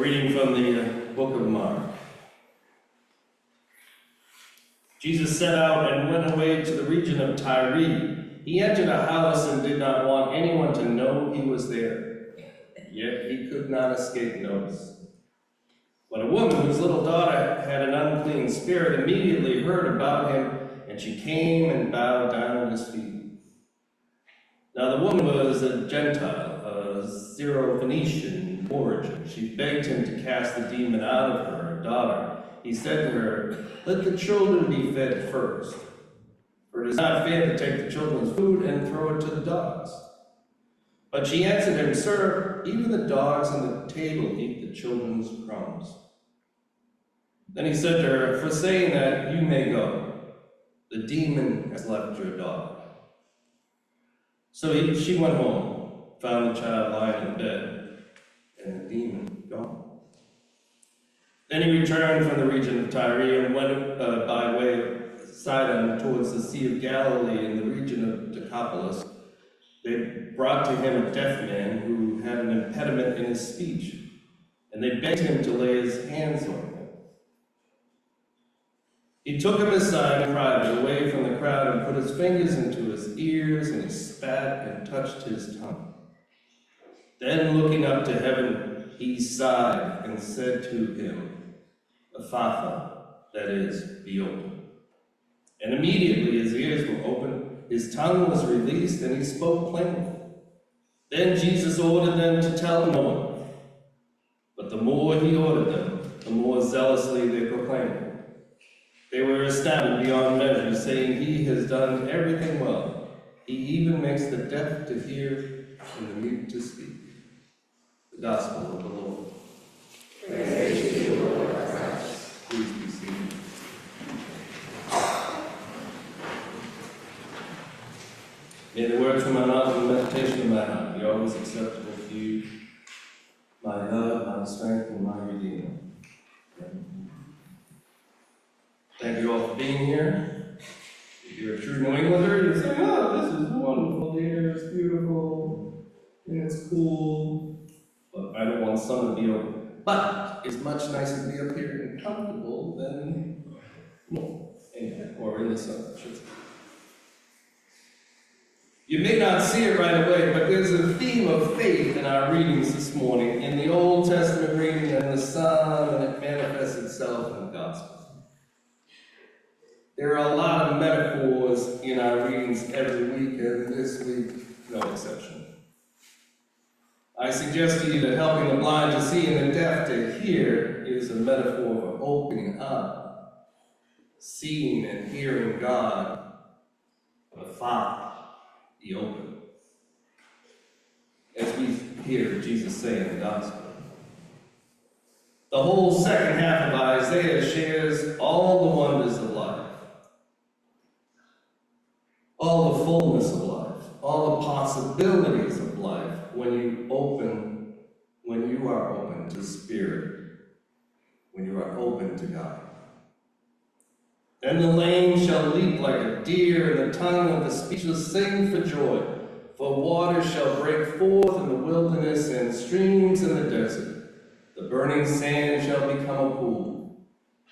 reading from the book of Mark. Jesus set out and went away to the region of Tyre. He entered a house and did not want anyone to know he was there, yet he could not escape notice. But a woman whose little daughter had an unclean spirit immediately heard about him, and she came and bowed down at his feet. Now the woman was a Gentile, a Syrophoenician origin. She begged him to cast the demon out of her daughter. He said to her, "Let the children be fed first, for it is not fair to take the children's food and throw it to the dogs." But she answered him, "Sir, even the dogs on the table eat the children's crumbs." Then he said to her, "For saying that, you may go. The demon has left your daughter." So she went home, found the child lying in bed, and the demon gone. Then he returned from the region of Tyre and went by way of Sidon towards the Sea of Galilee in the region of Decapolis. They brought to him a deaf man who had an impediment in his speech, and they begged him to lay his hands on him. He took him aside in private, away from the crowd, and put his fingers into his ears, and he spat and touched his tongue. Then, looking up to heaven, he sighed and said to him, "Ephphatha," that is, be open. And immediately his ears were opened, his tongue was released, and he spoke plainly. Then Jesus ordered them to tell no one. But the more he ordered them, the more zealously they proclaimed it. They were astounded beyond measure, saying, "He has done everything well. He even makes the deaf to hear and the mute to speak." The Gospel of the Lord. Praise to you, Lord Christ. Please be seated. May the words from my mouth and the meditation of my heart be always acceptable to you, my love, my strength, and my Redeemer. Amen. Thank you all for being here. If you're a true New Englander, you say, "Oh, this is wonderful here, it's beautiful, and it's cool." But I don't want summer to be over. But it's much nicer to be up here and comfortable than or in the sun, I should say. You may not see it right away, but there's a theme of faith in our readings this morning. In the Old Testament reading and the Psalm, and it manifests itself in the Gospel. There are a lot of metaphors in our readings every week, and this week, no exception. I suggest to you that helping the blind to see and the deaf to hear is a metaphor for opening up, seeing and hearing God, the Father, the open. As we hear Jesus say in the Gospel. The whole second half of Isaiah shares all the wonders of life. All the fullness of life, all the possibilities of life when you are open to Spirit, when you are open to God. Then the lame shall leap like a deer, and the tongue of the speechless sing for joy. For waters shall break forth in the wilderness and streams in the desert. The burning sand shall become a pool,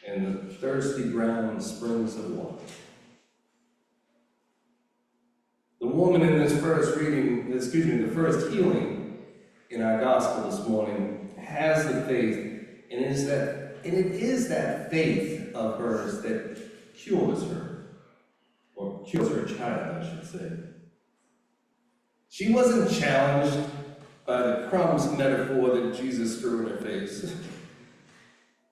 and the thirsty ground springs of water. The woman in this first reading, the first healing in our gospel this morning has the faith, and it is that faith of hers that cures her, or cures her child, I should say. She wasn't challenged by the crumbs metaphor that Jesus threw in her face.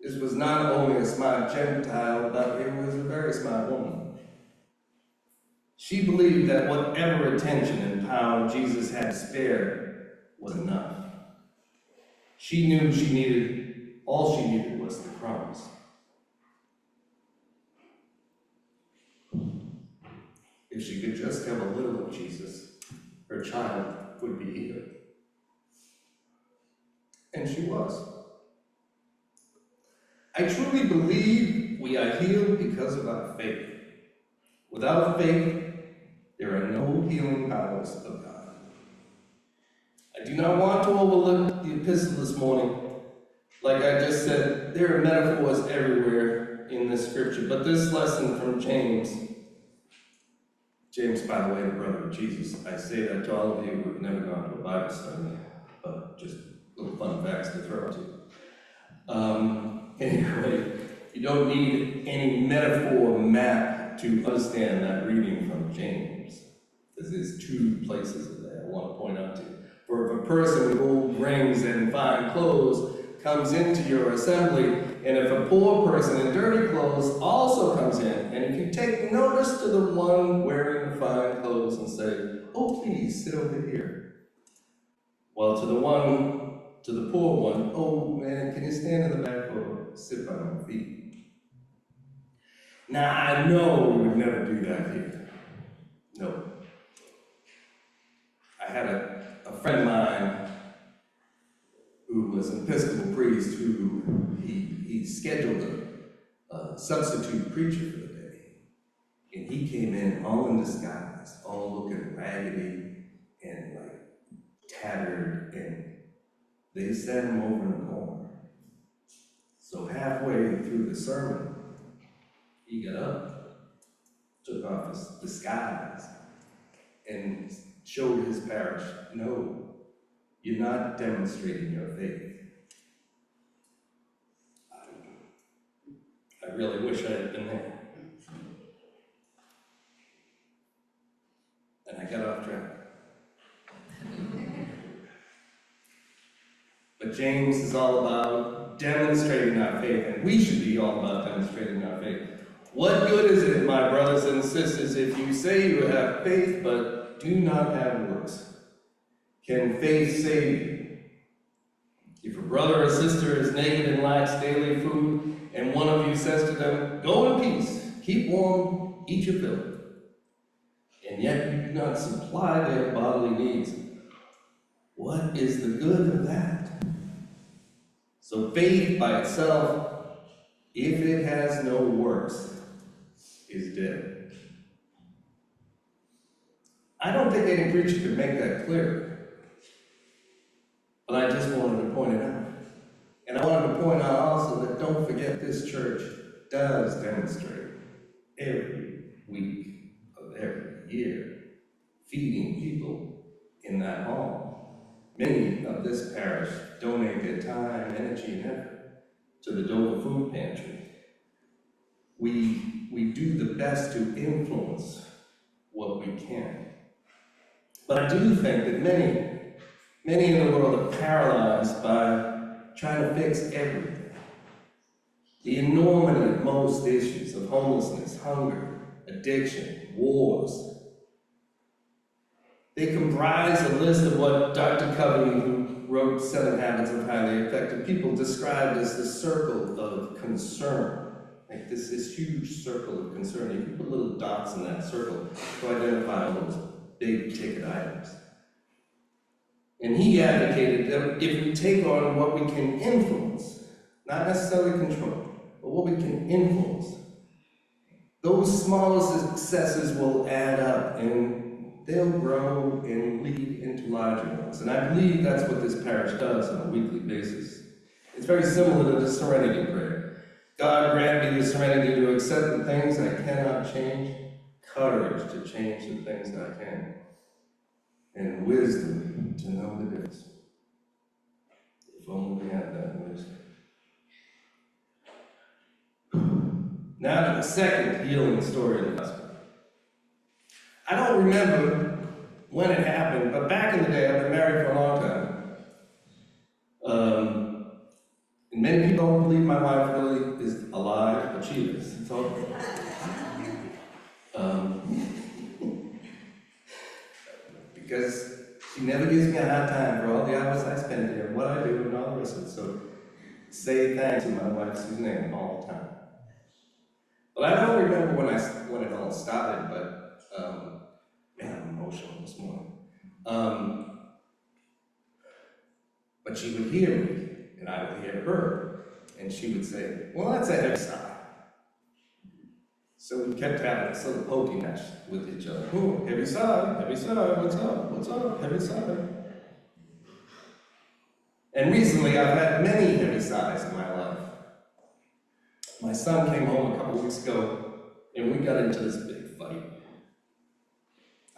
This was not only a smart Gentile, but it was a very smart woman. She believed that whatever attention and power Jesus had to spare was enough. She knew all she needed was the crumbs. If she could just have a little of Jesus, her child would be healed. And she was. I truly believe we are healed because of our faith. Without faith, there are no healing powers of God. I do not want to overlook the epistle this morning, Like I just said, there are metaphors everywhere in this scripture, but this lesson from James, by the way, the brother of Jesus, I say that to all of you who have never gone to a Bible study, but just little fun facts to throw at you. Anyway, you don't need any metaphor map to understand that reading from James. There's two places in there I want to point out to you. For if a person with gold rings and fine clothes comes into your assembly, and if a poor person in dirty clothes also comes in, and you can take notice to the one wearing the fine clothes and say, "Oh, please, sit over here." Well, to the poor one, "Oh man, can you stand in the back or sit by my feet?" Now, I know we would never do that here. No. I had a friend of mine who was an Episcopal priest who he scheduled a substitute preacher for the day. And he came in all in disguise, all looking raggedy and like tattered, and they sat him over in the corner. So halfway through the sermon, he got up, took off his disguise, and showed his parish, "No, you're not demonstrating your faith." I really wish I had been there. And I got off track. But James is all about demonstrating our faith, and we should be all about demonstrating our faith. What good is it, my brothers and sisters, if you say you have faith but do not have works? Can faith save you? If a brother or sister is naked and lacks daily food, and one of you says to them, "Go in peace, keep warm, eat your fill," and yet you do not supply their bodily needs, what is the good of that? So faith by itself, if it has no works, is dead. I don't think any preacher could make that clear, but I just wanted to point it out. And I wanted to point out also that don't forget this church does demonstrate every week of every year feeding people in that hall. Many of this parish donate their time, energy, and effort to the Dover Food Pantry. We do the best to influence what we can. But I do think that many in the world are paralyzed by trying to fix everything. The enormity of most issues of homelessness, hunger, addiction, wars. They comprise a list of what Dr. Covey, who wrote 7 Habits of Highly Effective People, described as the circle of concern. Like this huge circle of concern. You can put little dots in that circle to identify those big ticket items. And he advocated that if we take on what we can influence, not necessarily control, but what we can influence, those smaller successes will add up and they'll grow and lead into larger ones. And I believe that's what this parish does on a weekly basis. It's very similar to the Serenity Prayer. God grant me the serenity to accept the things I cannot change, courage to change the things I can, and wisdom to know the difference. If only we had that wisdom. Now to the second healing story in the gospel. I don't remember when it happened, but back in the day, I've been married for a long time. And many people don't believe my wife really is alive, but she is. It's all because she never gives me a hard time for all the hours I spend here, what I do, and all the rest of it. So say thanks to my wife Suzanne all the time. Well, I don't remember when it all started, but man, I'm emotional this morning. But she would hear me, and I would hear her, and she would say, "Well, that's a heavy sigh." So we kept having this little poking match with each other. "Oh, heavy sigh, what's up, heavy sigh." And recently, I've had many heavy sighs in my life. My son came home a couple weeks ago, and we got into this big fight.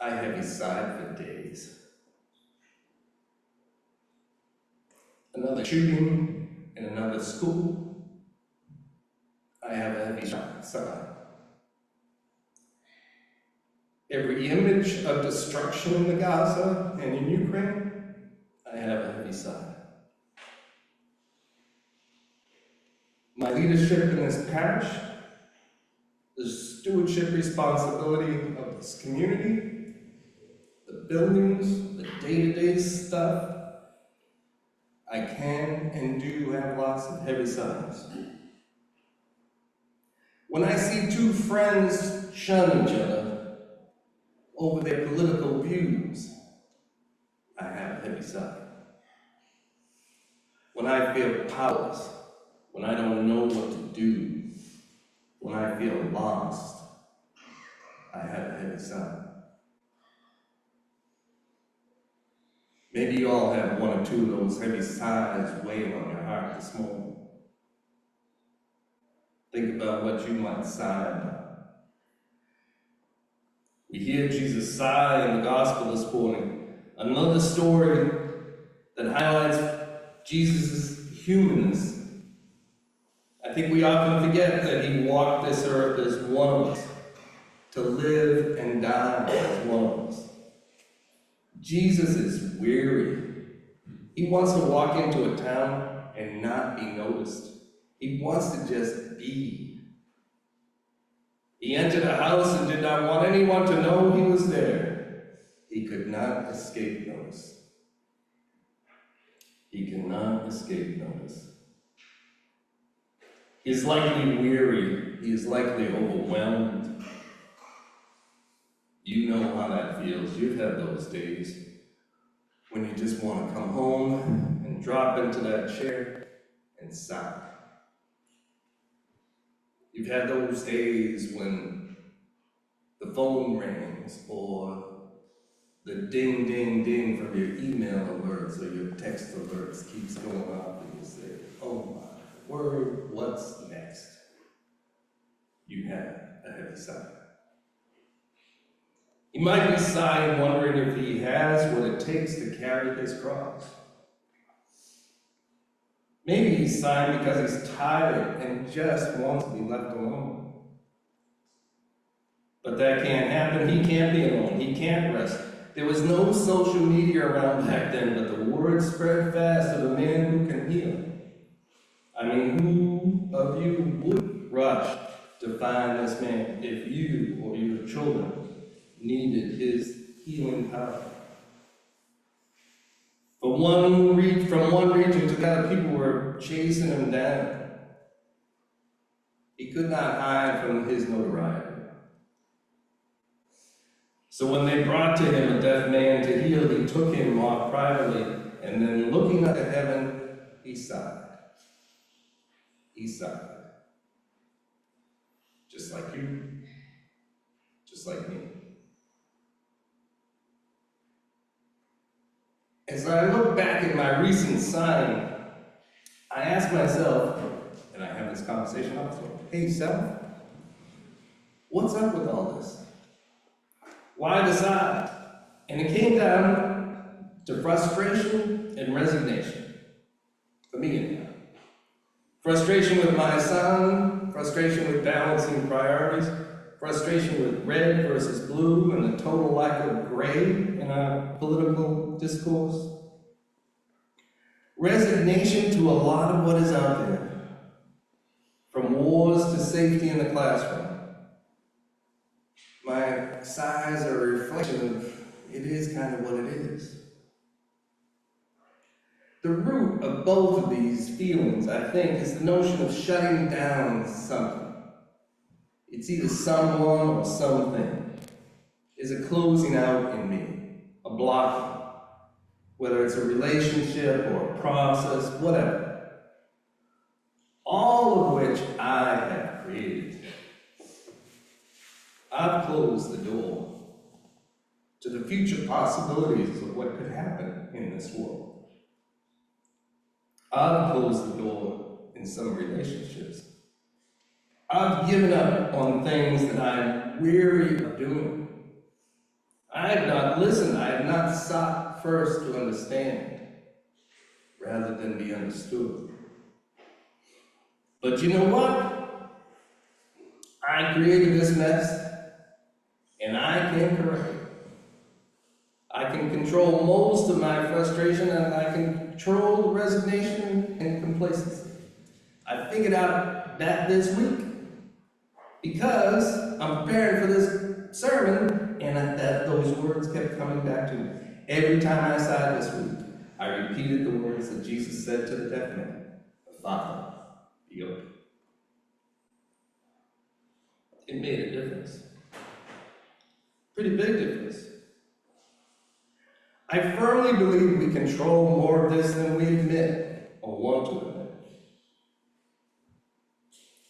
I heavy sighed for days. Another shooting in another school. I have a heavy sigh. Every image of destruction in the Gaza and in Ukraine, I have a heavy sigh. My leadership in this parish, the stewardship responsibility of this community, the buildings, the day-to-day stuff, I can and do have lots of heavy sighs. When I see two friends shun each other over their political views, I have a heavy sigh. When I feel powerless, when I don't know what to do, when I feel lost, I have a heavy sigh. Maybe you all have one or two of those heavy sighs weighing on your heart this morning. Think about what you might sigh about. We hear Jesus sigh in the gospel this morning. Another story that highlights Jesus' humanness. I think we often forget that he walked this earth as one of us, to live and die as one of us. Jesus is weary. He wants to walk into a town and not be noticed. He wants to just be. He entered a house and did not want anyone to know he was there. He could not escape notice. He cannot escape notice. He is likely weary. He is likely overwhelmed. You know how that feels. You've had those days when you just want to come home and drop into that chair and sigh. You've had those days when the phone rings or the ding, ding, ding from your email alerts or your text alerts keeps going up and you say, oh my word, what's next? You have a heavy sigh. He might be sighing, wondering if he has what it takes to carry his cross. Maybe he's sighing because he's tired and just wants to be left alone. But that can't happen. He can't be alone. He can't rest. There was no social media around back then, but the word spread fast of a man who can heal. I mean, who of you would rush to find this man if you or your children needed his healing power? From one region to the other, people were chasing him down. He could not hide from his notoriety. So when they brought to him a deaf man to heal, he took him off privately, and then looking up to heaven, he sighed. He sighed. Just like you, just like me. As I look back at my recent sighing, I ask myself, and I have this conversation also, hey self, what's up with all this? Why the sigh? And it came down to frustration and resignation. For me anyhow. Frustration with my son, frustration with balancing priorities, frustration with red versus blue and the total lack of gray in our political discourse. Resignation to a lot of what is out there, from wars to safety in the classroom. My sighs are a reflection of it is kind of what it is. The root of both of these feelings, I think, is the notion of shutting down something. It's either someone or something. Is a closing out in me, a blocking, whether it's a relationship or a process, whatever. All of which I have created. I've closed the door to the future possibilities of what could happen in this world. I've closed the door in some relationships. I've given up on things that I'm weary of doing. I have not listened. I have not sought first to understand rather than be understood. But you know what? I created this mess and I can correct it. I can control most of my frustration and I can control resignation and complacency. I figured out that this week because I'm preparing for this sermon and those words kept coming back to me. Every time I sighed this week, I repeated the words that Jesus said to the deaf man, "The Father, be open." It made a difference. Pretty big difference. I firmly believe we control more of this than we admit or want to admit.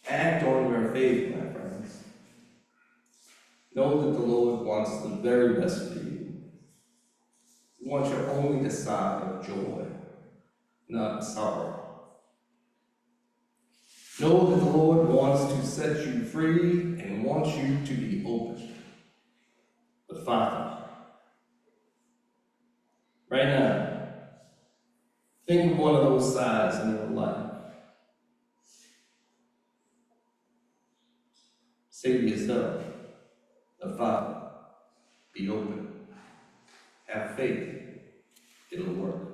Act on your faith, my friends. Know that the Lord wants the very best for you. He wants you only to sigh of joy, not sorrow. Know that the Lord wants to set you free and wants you to be open. The Father. Right now, think of one of those sides in your life. Say to yourself, "The Father, be open. Have faith. It'll work."